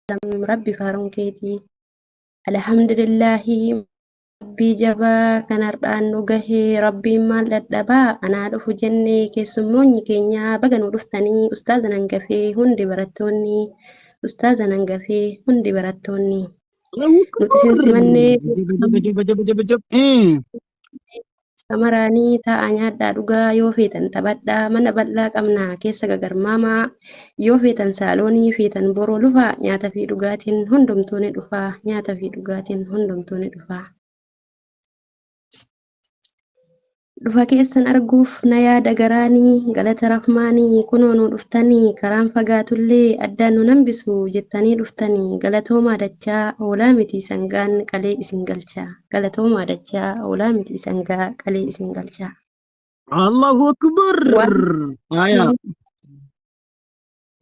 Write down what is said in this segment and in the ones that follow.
Rabbi faaruun keetii. Alhamdulillahi rabbii jabaa kanarraan nu gahee rabbiin maal dadhabaa anaa dhufu jennee keessummoonni keenya baga nu dhuftanii ustaaza nangafee hundi barattoonni ustaaza nangafee hundi barattoonni Allahu nuti Akbar. simsimannee Jab. kamaraanii taa'aa nyaadhaa dhugaa yoo feetan taphadhaa mana bal'aa qabnaa keessa gagarmaamaa yoo feetan saaloonii feetan boroo lufaa nyaataa fi dhugaatiin hundumtuu ni dhufaa nyaataa fi dhugaatiin hundumtuu ni dhufaa. Dhufa keessan arguuf na yaada garaanii galata rafmaanii kunoo nu dhuftanii karaan fagaatullee addaan nu nambisu jettanii dhuftanii galatoomaa dachaa hoolaa miti sangaan qalee isin galchaa galatoomaa dachaa hoolaa miti sangaa qalee isin galchaa. Allahu Akbar. Aya.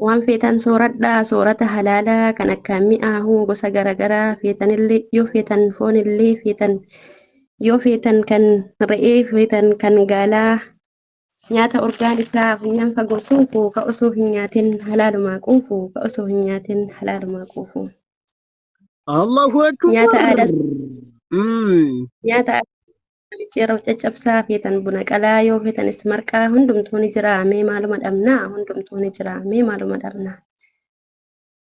Waan feetan sooradhaa soorata halaalaa kan akkaan mi'aahu gosa garaagaraa feetanillee yoo feetan foonillee feetan yoo feetan kan re'ee feetan kan gaalaa nyaata orgaan isaa funyaan fagoo suufu ka osoo hin nyaatin halaalumaa quufu ka osoo hin nyaatin halaalumaa quufu. Allahu Nyaata Akbar. aadaa nyaata namichi yeroo caccabsaa feetan buna qalaa yoo feetanis marqaa hundumtuu ni jira mee maaluma dhabnaa hundumtuu ni jira mee maaluma dhabnaa.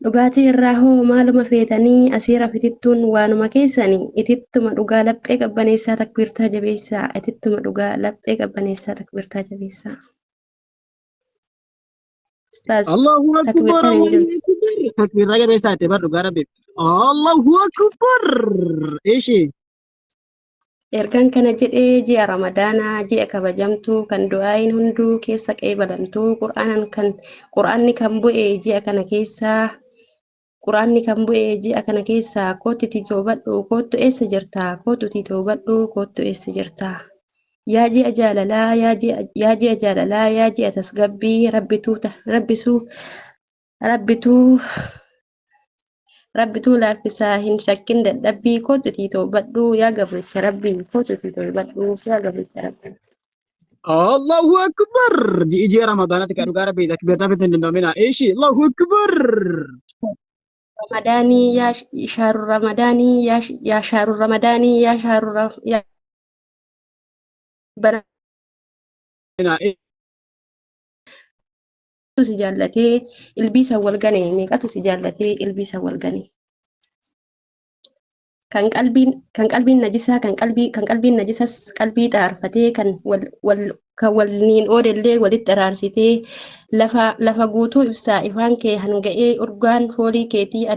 Dhugaatii irraa hoo maaluma feetanii asiira fitittuun waanuma keessanii itittuma dhugaa laphee qabbaneessaa takbirtaa jabeessaa itittuma dhugaa laphee qabbaneessaa takbirtaa jabeessaa. Ustaaz Allahu Akbar. takbirtaan hin jirtu. Allahu Akbar. Takbir raga biasa te baru Rabbi. Allahu Akbar. Ishi. Ergaan kana jedhee ji'a Ramadaanaa ji'a kabajamtuu kan du'aayin hunduu keessa qeebalamtuu qura'aanni kan bu'e ji'a kana keessaa quraanni kan bu'e ji'a kana keessaa kootu titoobadhu kootu eessa jirtaa kootu titoobadhu kootu eessa jirtaa. Yaa ji'a jaalalaa yaa ji'a jaalalaa yaa ji'a tasgabbii rabbituu laaffisaa hin shakkin dadhabbii kootu titoobadhu yaa gabricha rabbii kootu titoobadhu yaa gabricha rabbii. Allahu Akbar. Ji Ramadan tika duga Rabbi takbir ta fitin domina. Ishi. Allahu Akbar. Ramadaanii yaa shaaru ramadaanii yaa shaaru ramadaanii yaa shaaru yaa bana Ina. si jaallatee ilbiisa wal gane meeqatu si jaallatee ilbiisa wal gane. Kan qalbiin najisaa kan qalbiin najisas qalbii xaarfatee kan waliin oodellee walitti araarsitee lafa guutuu ibsaa ifaan kee hanga'ee urgaan foolii keetii